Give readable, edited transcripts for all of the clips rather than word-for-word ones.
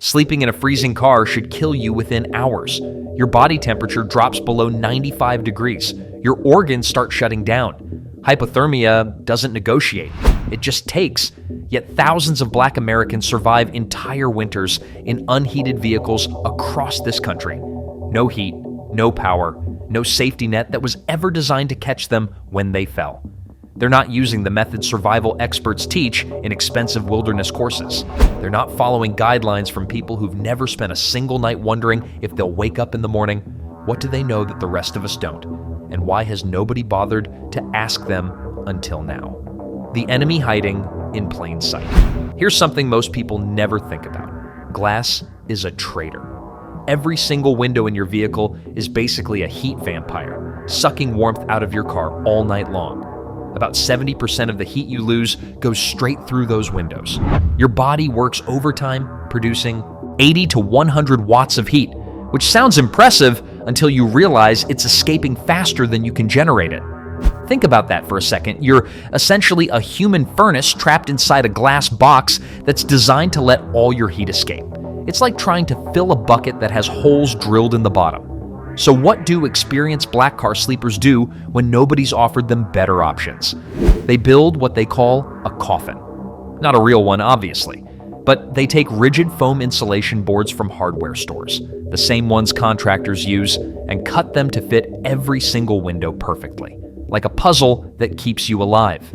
Sleeping in a freezing car should kill you within hours. Your body temperature drops below 95 degrees. Your organs start shutting down. Hypothermia doesn't negotiate. It just takes. Yet thousands of Black Americans survive entire winters in unheated vehicles across this country. No heat, no power, no safety net that was ever designed to catch them when they fell. They're not using the methods survival experts teach in expensive wilderness courses. They're not following guidelines from people who've never spent a single night wondering if they'll wake up in the morning. What do they know that the rest of us don't? And why has nobody bothered to ask them until now? The enemy hiding in plain sight. Here's something most people never think about. Glass is a traitor. Every single window in your vehicle is basically a heat vampire, sucking warmth out of your car all night long. About 70% of the heat you lose goes straight through those windows. Your body works overtime, producing 80 to 100 watts of heat, which sounds impressive until you realize it's escaping faster than you can generate it. Think about that for a second. You're essentially a human furnace trapped inside a glass box that's designed to let all your heat escape. It's like trying to fill a bucket that has holes drilled in the bottom. So what do experienced Black car sleepers do when nobody's offered them better options? They build what they call a coffin. Not a real one, obviously, but they take rigid foam insulation boards from hardware stores, the same ones contractors use, and cut them to fit every single window perfectly, like a puzzle that keeps you alive.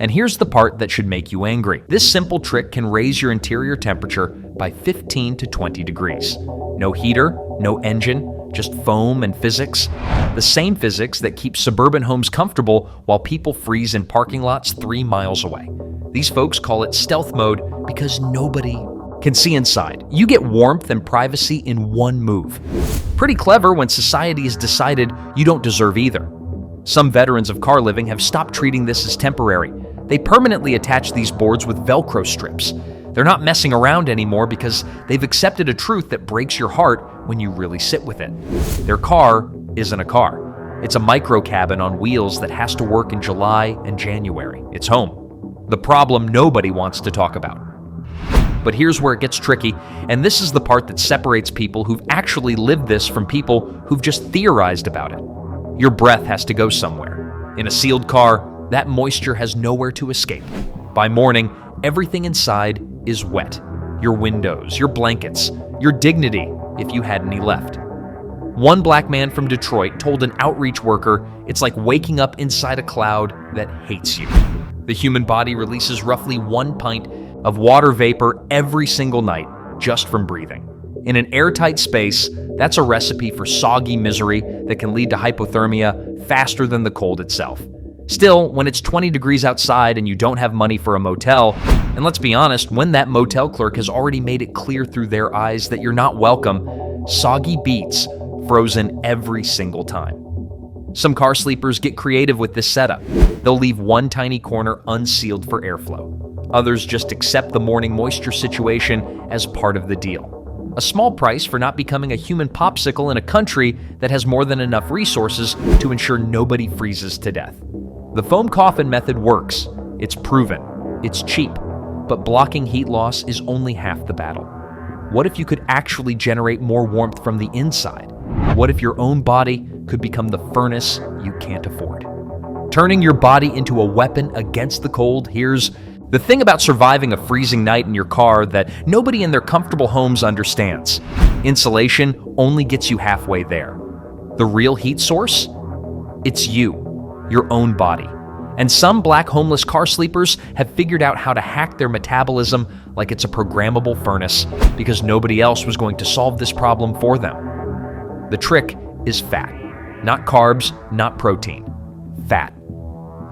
And here's the part that should make you angry. This simple trick can raise your interior temperature by 15 to 20 degrees. No heater, no engine, just foam and physics. The same physics that keeps suburban homes comfortable while people freeze in parking lots 3 miles away. These folks call it stealth mode because nobody can see inside. You get warmth and privacy in one move. Pretty clever when society has decided you don't deserve either. Some veterans of car living have stopped treating this as temporary. They permanently attach these boards with Velcro strips. They're not messing around anymore because they've accepted a truth that breaks your heart when you really sit with it. Their car isn't a car. It's a micro cabin on wheels that has to work in July and January. It's home. The problem nobody wants to talk about. But here's where it gets tricky, and this is the part that separates people who've actually lived this from people who've just theorized about it. Your breath has to go somewhere. In a sealed car, that moisture has nowhere to escape. By morning, everything inside is wet. Your windows, your blankets, your dignity, if you had any left. One Black man from Detroit told an outreach worker, it's like waking up inside a cloud that hates you. The human body releases roughly 1 pint of water vapor every single night just from breathing. In an airtight space, that's a recipe for soggy misery that can lead to hypothermia faster than the cold itself. Still, when it's 20 degrees outside and you don't have money for a motel, and let's be honest, when that motel clerk has already made it clear through their eyes that you're not welcome, soggy beats frozen every single time. Some car sleepers get creative with this setup. They'll leave one tiny corner unsealed for airflow. Others just accept the morning moisture situation as part of the deal. A small price for not becoming a human popsicle in a country that has more than enough resources to ensure nobody freezes to death. The foam coffin method works. It's proven. It's cheap. But blocking heat loss is only half the battle. What if you could actually generate more warmth from the inside? What if your own body could become the furnace you can't afford? Turning your body into a weapon against the cold, here's the thing about surviving a freezing night in your car that nobody in their comfortable homes understands. Insulation only gets you halfway there. The real heat source? It's you, your own body. And some Black homeless car sleepers have figured out how to hack their metabolism like it's a programmable furnace because nobody else was going to solve this problem for them. The trick is fat. Not carbs, not protein. Fat.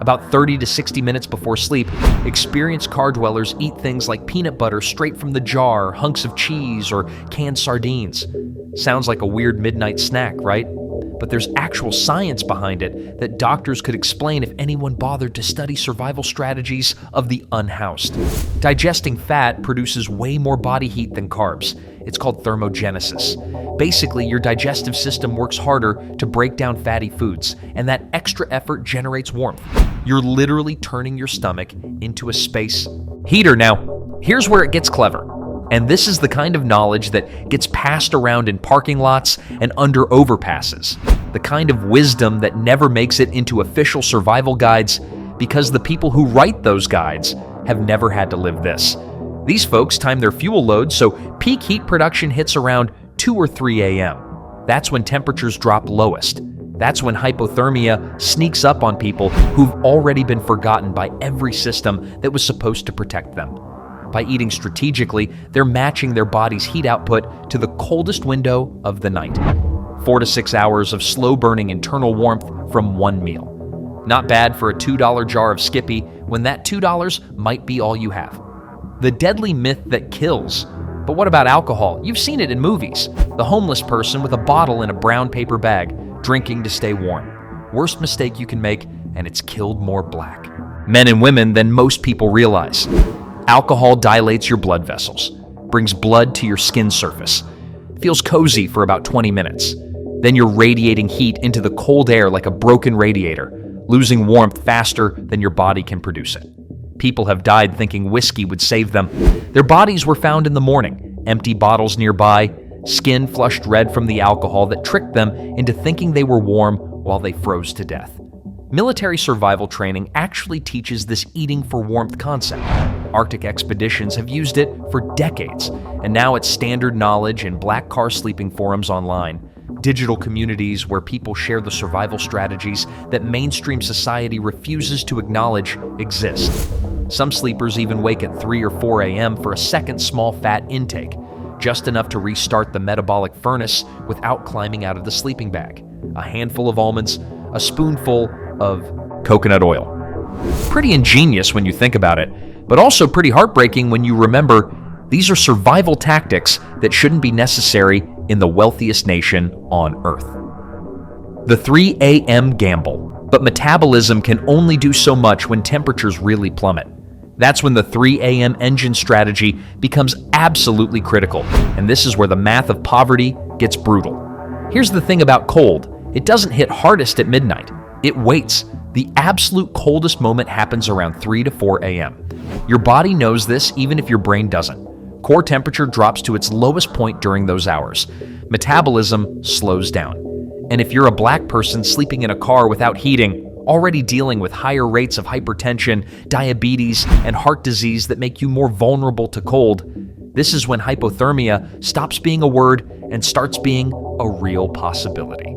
About 30 to 60 minutes before sleep, experienced car dwellers eat things like peanut butter straight from the jar, hunks of cheese, or canned sardines. Sounds like a weird midnight snack, right? But there's actual science behind it that doctors could explain if anyone bothered to study survival strategies of the unhoused. Digesting fat produces way more body heat than carbs. It's called thermogenesis. Basically, your digestive system works harder to break down fatty foods, and that extra effort generates warmth. You're literally turning your stomach into a space heater. Now, here's where it gets clever. And this is the kind of knowledge that gets passed around in parking lots and under overpasses. The kind of wisdom that never makes it into official survival guides because the people who write those guides have never had to live this. These folks time their fuel load so peak heat production hits around 2 or 3 a.m. That's when temperatures drop lowest. That's when hypothermia sneaks up on people who've already been forgotten by every system that was supposed to protect them. By eating strategically, they're matching their body's heat output to the coldest window of the night. 4 to 6 hours of slow-burning internal warmth from one meal. Not bad for a $2 jar of Skippy when that $2 might be all you have. The deadly myth that kills. But what about alcohol? You've seen it in movies. The homeless person with a bottle in a brown paper bag, drinking to stay warm. Worst mistake you can make, and it's killed more black men and women than most people realize. Alcohol dilates your blood vessels, brings blood to your skin surface, feels cozy for about 20 minutes. Then you're radiating heat into the cold air like a broken radiator, losing warmth faster than your body can produce it. People have died thinking whiskey would save them. Their bodies were found in the morning, empty bottles nearby, skin flushed red from the alcohol that tricked them into thinking they were warm while they froze to death. Military survival training actually teaches this eating for warmth concept. Arctic expeditions have used it for decades, and now it's standard knowledge in black car sleeping forums online, digital communities where people share the survival strategies that mainstream society refuses to acknowledge exist. Some sleepers even wake at 3 or 4 a.m. for a second small fat intake, just enough to restart the metabolic furnace without climbing out of the sleeping bag. A handful of almonds, a spoonful of coconut oil. Pretty ingenious when you think about it, but also pretty heartbreaking when you remember these are survival tactics that shouldn't be necessary in the wealthiest nation on Earth. The 3 a.m. gamble. But metabolism can only do so much when temperatures really plummet. That's when the 3 a.m. engine strategy becomes absolutely critical, and this is where the math of poverty gets brutal. Here's the thing about cold. It doesn't hit hardest at midnight. It waits. The absolute coldest moment happens around 3 to 4 a.m. Your body knows this even if your brain doesn't. Core temperature drops to its lowest point during those hours. Metabolism slows down. And if you're a black person sleeping in a car without heating, already dealing with higher rates of hypertension, diabetes, and heart disease that make you more vulnerable to cold, this is when hypothermia stops being a word and starts being a real possibility.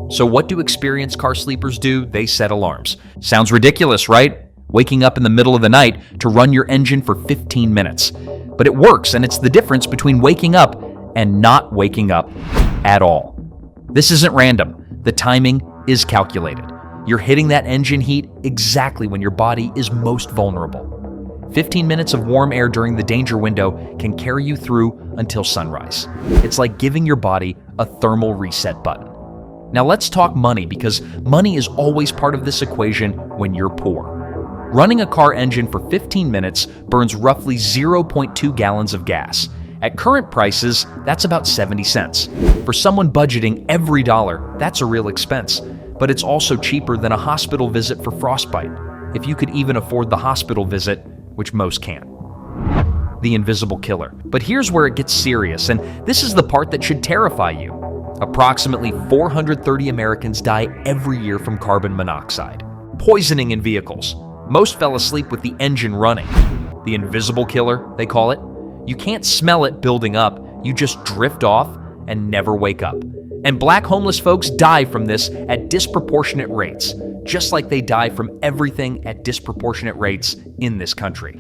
So what do experienced car sleepers do? They set alarms. Sounds ridiculous, right? Waking up in the middle of the night to run your engine for 15 minutes. But it works, and it's the difference between waking up and not waking up at all. This isn't random. The timing is calculated. You're hitting that engine heat exactly when your body is most vulnerable. 15 minutes of warm air during the danger window can carry you through until sunrise. It's like giving your body a thermal reset button. Now let's talk money, because money is always part of this equation when you're poor. Running a car engine for 15 minutes burns roughly 0.2 gallons of gas. At current prices, that's about 70 cents. For someone budgeting every dollar, that's a real expense. But it's also cheaper than a hospital visit for frostbite, if you could even afford the hospital visit, which most can't. The invisible killer. But here's where it gets serious, and this is the part that should terrify you. Approximately 430 Americans die every year from carbon monoxide. Poisoning in vehicles. Most fell asleep with the engine running. The invisible killer, they call it. You can't smell it building up, you just drift off and never wake up. And black homeless folks die from this at disproportionate rates, just like they die from everything at disproportionate rates in this country.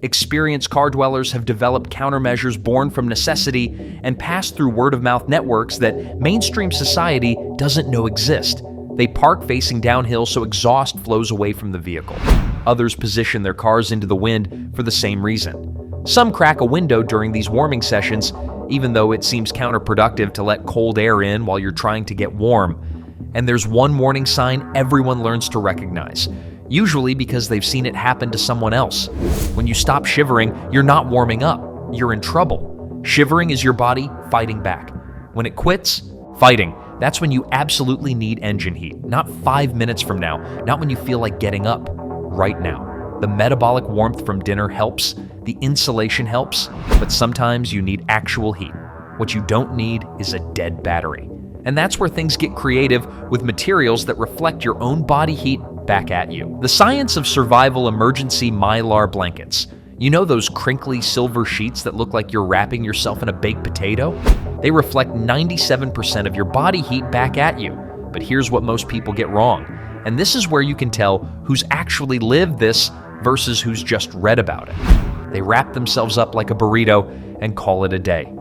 Experienced car dwellers have developed countermeasures born from necessity and passed through word-of-mouth networks that mainstream society doesn't know exist. They park facing downhill so exhaust flows away from the vehicle. Others position their cars into the wind for the same reason. Some crack a window during these warming sessions, even though it seems counterproductive to let cold air in while you're trying to get warm. And there's one warning sign everyone learns to recognize, usually because they've seen it happen to someone else. When you stop shivering, you're not warming up, you're in trouble. Shivering is your body fighting back. When it quits, fighting, that's when you absolutely need engine heat. Not 5 minutes from now, not when you feel like getting up, right now. The metabolic warmth from dinner helps, the insulation helps, but sometimes you need actual heat. What you don't need is a dead battery. And that's where things get creative with materials that reflect your own body heat back at you. The science of survival emergency mylar blankets. You know those crinkly silver sheets that look like you're wrapping yourself in a baked potato? They reflect 97% of your body heat back at you. But here's what most people get wrong. And this is where you can tell who's actually lived this versus who's just read about it. They wrap themselves up like a burrito and call it a day.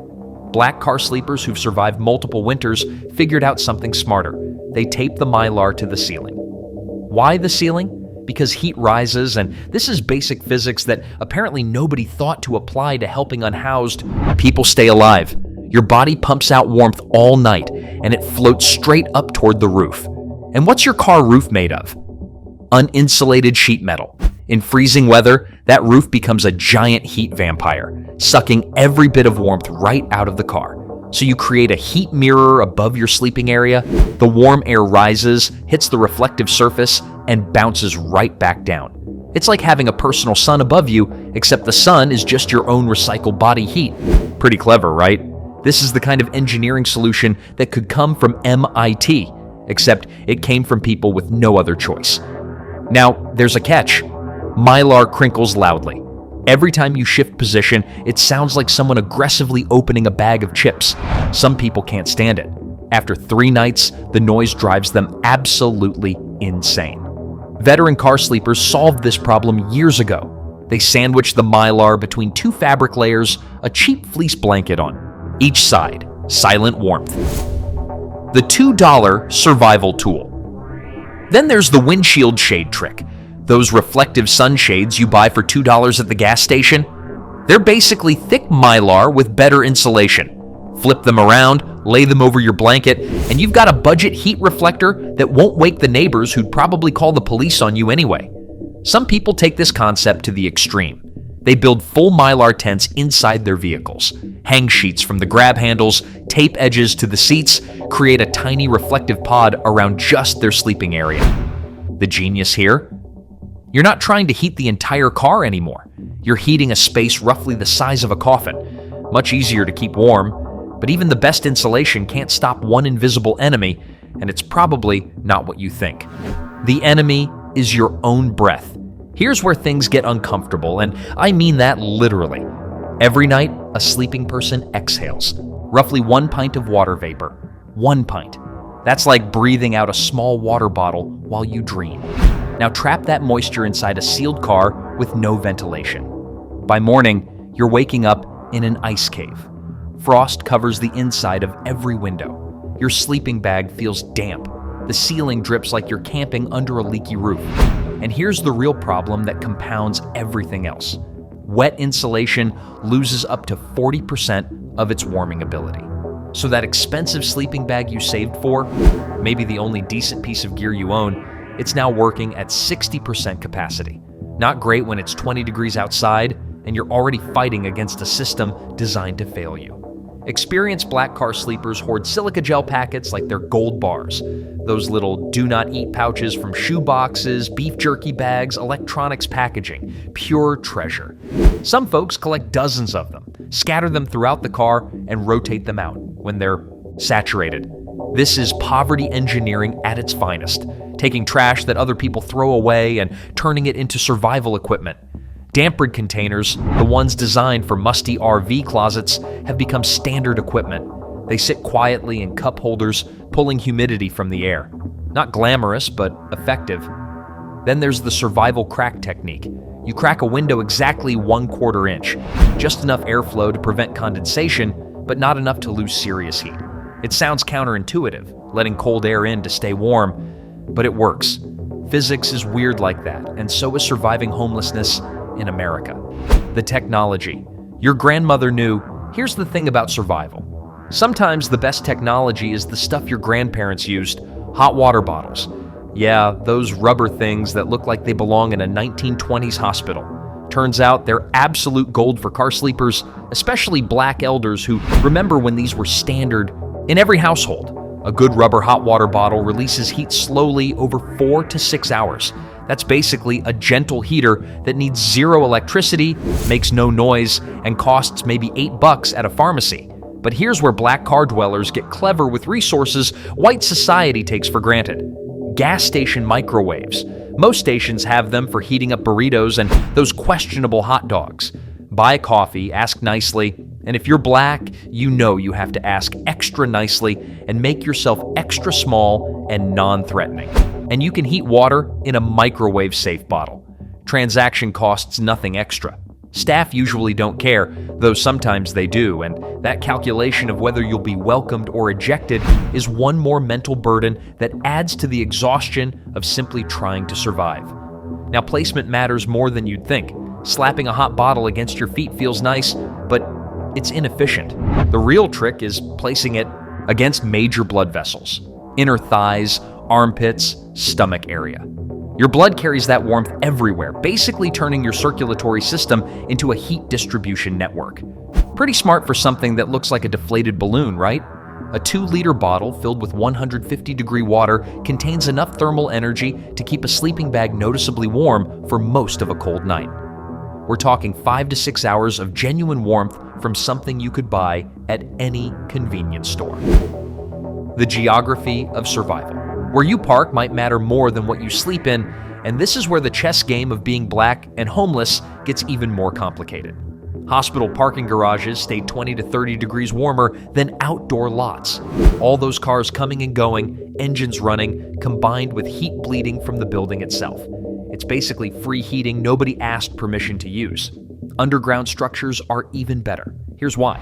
Black car sleepers who've survived multiple winters figured out something smarter. They tape the mylar to the ceiling. Why the ceiling? Because heat rises, and this is basic physics that apparently nobody thought to apply to helping unhoused people stay alive. Your body pumps out warmth all night, and it floats straight up toward the roof. And what's your car roof made of? Uninsulated sheet metal. In freezing weather, that roof becomes a giant heat vampire, sucking every bit of warmth right out of the car. So you create a heat mirror above your sleeping area, the warm air rises, hits the reflective surface, and bounces right back down. It's like having a personal sun above you, except the sun is just your own recycled body heat. Pretty clever, right? This is the kind of engineering solution that could come from MIT, except it came from people with no other choice. Now, there's a catch. Mylar crinkles loudly. Every time you shift position, it sounds like someone aggressively opening a bag of chips. Some people can't stand it. After 3 nights, the noise drives them absolutely insane. Veteran car sleepers solved this problem years ago. They sandwiched the mylar between 2 fabric layers, a cheap fleece blanket on each side. Silent warmth. The $2 survival tool. Then there's the windshield shade trick. Those reflective sunshades you buy for $2 at the gas station. They're basically thick mylar with better insulation. Flip them around, lay them over your blanket, and you've got a budget heat reflector that won't wake the neighbors who'd probably call the police on you anyway. Some people take this concept to the extreme. They build full mylar tents inside their vehicles, hang sheets from the grab handles, tape edges to the seats, create a tiny reflective pod around just their sleeping area. The genius here? You're not trying to heat the entire car anymore. You're heating a space roughly the size of a coffin. Much easier to keep warm, but even the best insulation can't stop one invisible enemy, and it's probably not what you think. The enemy is your own breath. Here's where things get uncomfortable, and I mean that literally. Every night, a sleeping person exhales, roughly 1 pint of water vapor. 1 pint. That's like breathing out a small water bottle while you dream. Now trap that moisture inside a sealed car with no ventilation. By morning, you're waking up in an ice cave. Frost covers the inside of every window. Your sleeping bag feels damp. The ceiling drips like you're camping under a leaky roof. And here's the real problem that compounds everything else. Wet insulation loses up to 40% of its warming ability. So that expensive sleeping bag you saved for, maybe the only decent piece of gear you own, it's now working at 60% capacity. Not great when it's 20 degrees outside and you're already fighting against a system designed to fail you. Experienced black car sleepers hoard silica gel packets like they're gold bars. Those little do-not-eat pouches from shoe boxes, beef jerky bags, electronics packaging. Pure treasure. Some folks collect dozens of them, scatter them throughout the car, and rotate them out when they're saturated. This is poverty engineering at its finest, taking trash that other people throw away and turning it into survival equipment. Dampered containers, the ones designed for musty RV closets, have become standard equipment. They sit quietly in cup holders, pulling humidity from the air. Not glamorous, but effective. Then there's the survival crack technique. You crack a window exactly 1/4 inch, just enough airflow to prevent condensation, but not enough to lose serious heat. It sounds counterintuitive, letting cold air in to stay warm, but it works. Physics is weird like that, and so is surviving homelessness in America. The technology. Your grandmother knew, here's the thing about survival. Sometimes the best technology is the stuff your grandparents used, hot water bottles. Yeah, those rubber things that look like they belong in a 1920s hospital. Turns out they're absolute gold for car sleepers, especially black elders who remember when these were standard in every household. A good rubber hot water bottle releases heat slowly over 4 to 6 hours. That's basically a gentle heater that needs zero electricity, makes no noise, and costs maybe $8 at a pharmacy. But here's where black car dwellers get clever with resources white society takes for granted. Gas station microwaves. Most stations have them for heating up burritos and those questionable hot dogs. Buy coffee, ask nicely, and if you're black, you know you have to ask extra nicely and make yourself extra small and non-threatening. And you can heat water in a microwave-safe bottle. Transaction costs nothing extra. Staff usually don't care, though sometimes they do, and that calculation of whether you'll be welcomed or ejected is one more mental burden that adds to the exhaustion of simply trying to survive. Now, placement matters more than you'd think. Slapping a hot bottle against your feet feels nice, but it's inefficient. The real trick is placing it against major blood vessels, inner thighs, armpits, stomach area. Your blood carries that warmth everywhere, basically turning your circulatory system into a heat distribution network. Pretty smart for something that looks like a deflated balloon, right? A 2-liter bottle filled with 150-degree water contains enough thermal energy to keep a sleeping bag noticeably warm for most of a cold night. We're talking 5 to 6 hours of genuine warmth from something you could buy at any convenience store. The geography of survival. Where you park might matter more than what you sleep in, and this is where the chess game of being black and homeless gets even more complicated. Hospital parking garages stay 20 to 30 degrees warmer than outdoor lots. All those cars coming and going, engines running, combined with heat bleeding from the building itself. It's basically free heating nobody asked permission to use. Underground structures are even better. Here's why.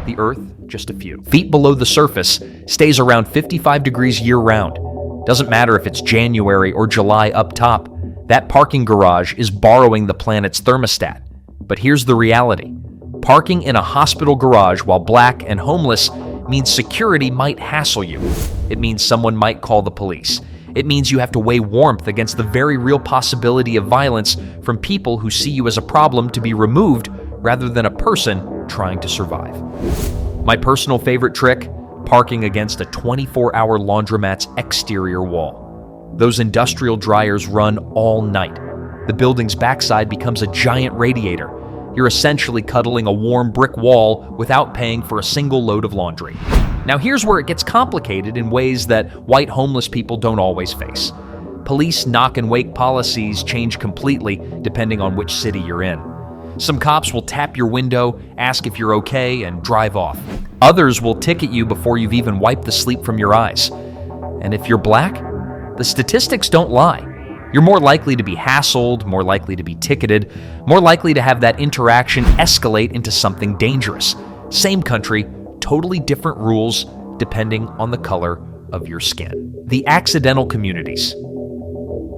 The Earth, just a few feet below the surface, stays around 55 degrees year-round. Doesn't matter if it's January or July up top, that parking garage is borrowing the planet's thermostat. But here's the reality. Parking in a hospital garage while black and homeless means security might hassle you. It means someone might call the police. It means you have to weigh warmth against the very real possibility of violence from people who see you as a problem to be removed rather than a person trying to survive. My personal favorite trick? Parking against a 24-hour laundromat's exterior wall. Those industrial dryers run all night. The building's backside becomes a giant radiator. You're essentially cuddling a warm brick wall without paying for a single load of laundry. Now here's where it gets complicated in ways that white homeless people don't always face. Police knock and wake policies change completely depending on which city you're in. Some cops will tap your window, ask if you're okay, and drive off. Others will ticket you before you've even wiped the sleep from your eyes. And if you're black, the statistics don't lie. You're more likely to be hassled, more likely to be ticketed, more likely to have that interaction escalate into something dangerous. Same country, totally different rules depending on the color of your skin. The accidental communities.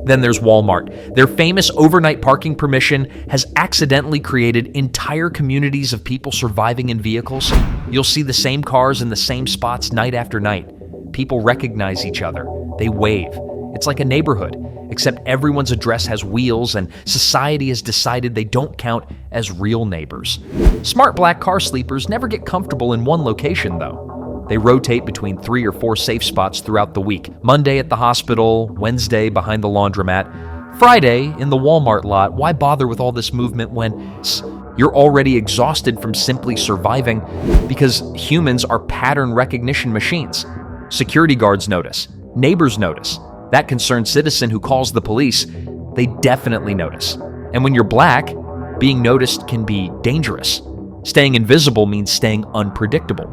Then there's Walmart. Their famous overnight parking permission has accidentally created entire communities of people surviving in vehicles. You'll see the same cars in the same spots night after night. People recognize each other. They wave. It's like a neighborhood, except everyone's address has wheels and society has decided they don't count as real neighbors. Smart black car sleepers never get comfortable in one location, though. They rotate between 3 or 4 safe spots throughout the week. Monday at the hospital, Wednesday behind the laundromat, Friday in the Walmart lot. Why bother with all this movement when you're already exhausted from simply surviving? Because humans are pattern recognition machines. Security guards notice. Neighbors notice. That concerned citizen who calls the police, they definitely notice. And when you're black, being noticed can be dangerous. Staying invisible means staying unpredictable.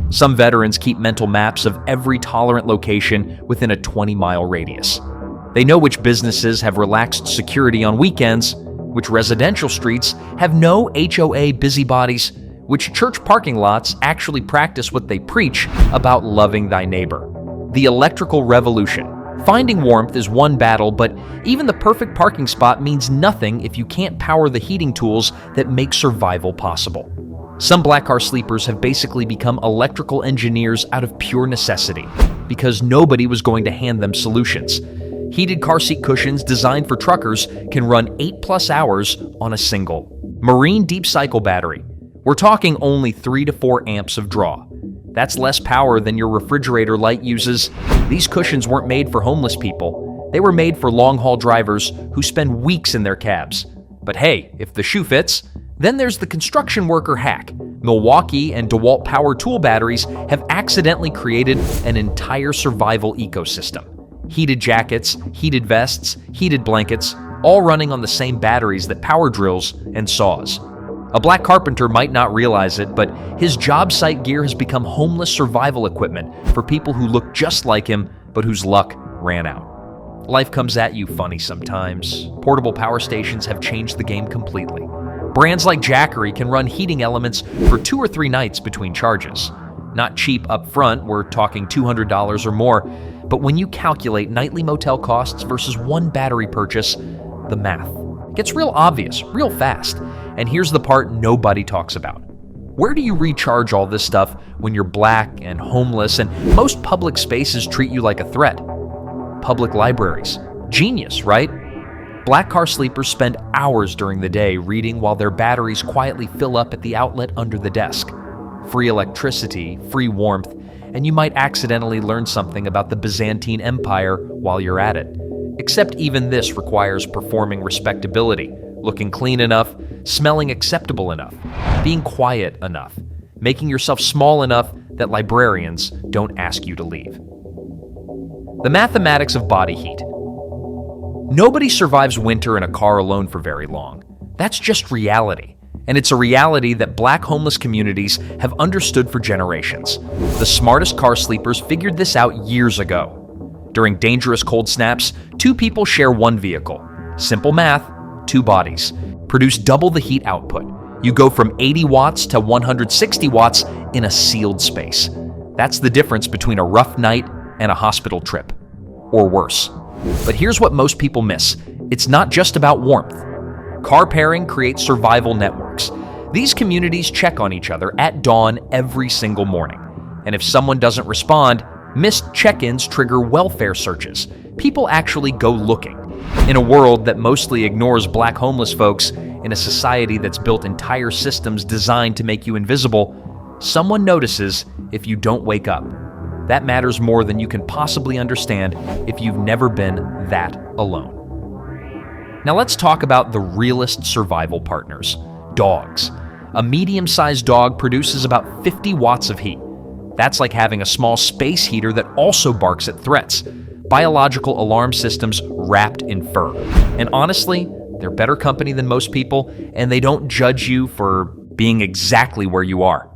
Some veterans keep mental maps of every tolerant location within a 20-mile radius. They know which businesses have relaxed security on weekends, which residential streets have no HOA busybodies, which church parking lots actually practice what they preach about loving thy neighbor. The electrical revolution. Finding warmth is one battle, but even the perfect parking spot means nothing if you can't power the heating tools that make survival possible. Some black car sleepers have basically become electrical engineers out of pure necessity, because nobody was going to hand them solutions. Heated car seat cushions designed for truckers can run 8+ hours on a single marine deep cycle battery. We're talking only 3 to 4 amps of draw. That's less power than your refrigerator light uses. These cushions weren't made for homeless people. They were made for long-haul drivers who spend weeks in their cabs. But hey, if the shoe fits, then there's the construction worker hack. Milwaukee and DeWalt power tool batteries have accidentally created an entire survival ecosystem. Heated jackets, heated vests, heated blankets, all running on the same batteries that power drills and saws. A black carpenter might not realize it, but his job site gear has become homeless survival equipment for people who look just like him, but whose luck ran out. Life comes at you funny sometimes. Portable power stations have changed the game completely. Brands like Jackery can run heating elements for 2 or 3 nights between charges. Not cheap up front, we're talking $200 or more, but when you calculate nightly motel costs versus one battery purchase, the math gets real obvious, real fast. And here's the part nobody talks about. Where do you recharge all this stuff when you're black and homeless and most public spaces treat you like a threat? Public libraries. Genius, right? Black car sleepers spend hours during the day reading while their batteries quietly fill up at the outlet under the desk. Free electricity, free warmth, and you might accidentally learn something about the Byzantine Empire while you're at it. Except even this requires performing respectability, looking clean enough, smelling acceptable enough, being quiet enough, making yourself small enough that librarians don't ask you to leave. The mathematics of body heat. Nobody survives winter in a car alone for very long. That's just reality. And it's a reality that black homeless communities have understood for generations. The smartest car sleepers figured this out years ago. During dangerous cold snaps, 2 people share one vehicle. Simple math, 2 bodies. Produce double the heat output. You go from 80 watts to 160 watts in a sealed space. That's the difference between a rough night and a hospital trip. Or worse. But here's what most people miss. It's not just about warmth. Car pairing creates survival networks. These communities check on each other at dawn every single morning. And if someone doesn't respond, missed check-ins trigger welfare searches. People actually go looking. In a world that mostly ignores black homeless folks, in a society that's built entire systems designed to make you invisible, someone notices if you don't wake up. That matters more than you can possibly understand if you've never been that alone. Now let's talk about the realest survival partners, dogs. A medium-sized dog produces about 50 watts of heat. That's like having a small space heater that also barks at threats. Biological alarm systems wrapped in fur. And honestly, they're better company than most people, and they don't judge you for being exactly where you are.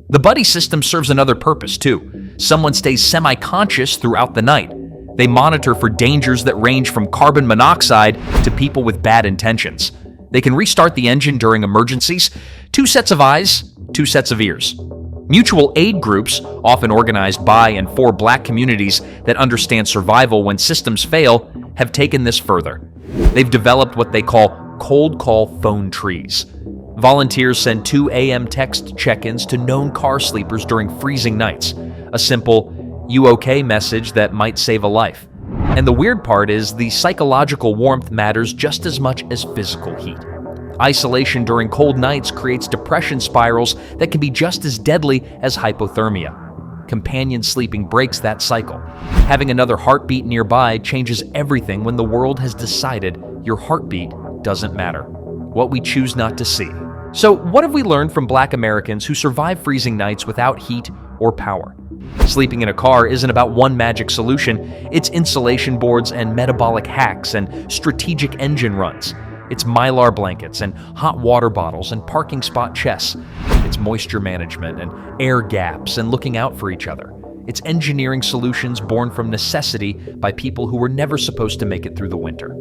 The buddy system serves another purpose too. Someone stays semi-conscious throughout the night. They monitor for dangers that range from carbon monoxide to people with bad intentions. They can restart the engine during emergencies. 2 sets of eyes, 2 sets of ears. Mutual aid groups, often organized by and for black communities that understand survival when systems fail, have taken this further. They've developed what they call cold call phone trees. Volunteers send 2 a.m. text check-ins to known car sleepers during freezing nights. A simple, "You okay?" message that might save a life. And the weird part is the psychological warmth matters just as much as physical heat. Isolation during cold nights creates depression spirals that can be just as deadly as hypothermia. Companion sleeping breaks that cycle. Having another heartbeat nearby changes everything when the world has decided your heartbeat doesn't matter. What we choose not to see. So, what have we learned from black Americans who survive freezing nights without heat or power? Sleeping in a car isn't about one magic solution. It's insulation boards and metabolic hacks and strategic engine runs. It's Mylar blankets and hot water bottles and parking spot chests. It's moisture management and air gaps and looking out for each other. It's engineering solutions born from necessity by people who were never supposed to make it through the winter.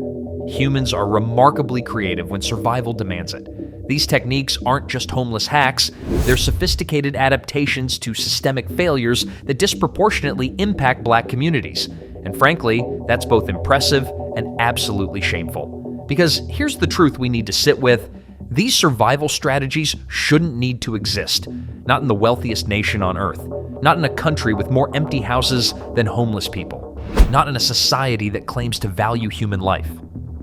Humans are remarkably creative when survival demands it. These techniques aren't just homeless hacks, they're sophisticated adaptations to systemic failures that disproportionately impact black communities. And frankly, that's both impressive and absolutely shameful. Because here's the truth we need to sit with. These survival strategies shouldn't need to exist. Not in the wealthiest nation on earth. Not in a country with more empty houses than homeless people. Not in a society that claims to value human life.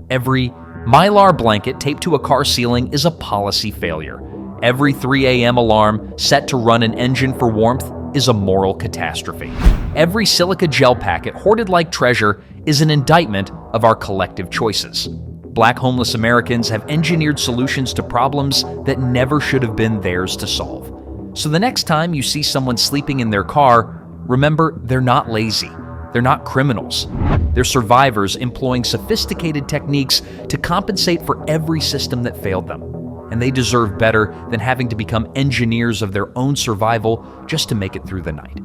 Every Mylar blanket taped to a car ceiling is a policy failure. Every 3 a.m. alarm set to run an engine for warmth is a moral catastrophe. Every silica gel packet hoarded like treasure is an indictment of our collective choices. Black homeless Americans have engineered solutions to problems that never should have been theirs to solve. So the next time you see someone sleeping in their car, remember they're not lazy. They're not criminals. They're survivors employing sophisticated techniques to compensate for every system that failed them. And they deserve better than having to become engineers of their own survival just to make it through the night.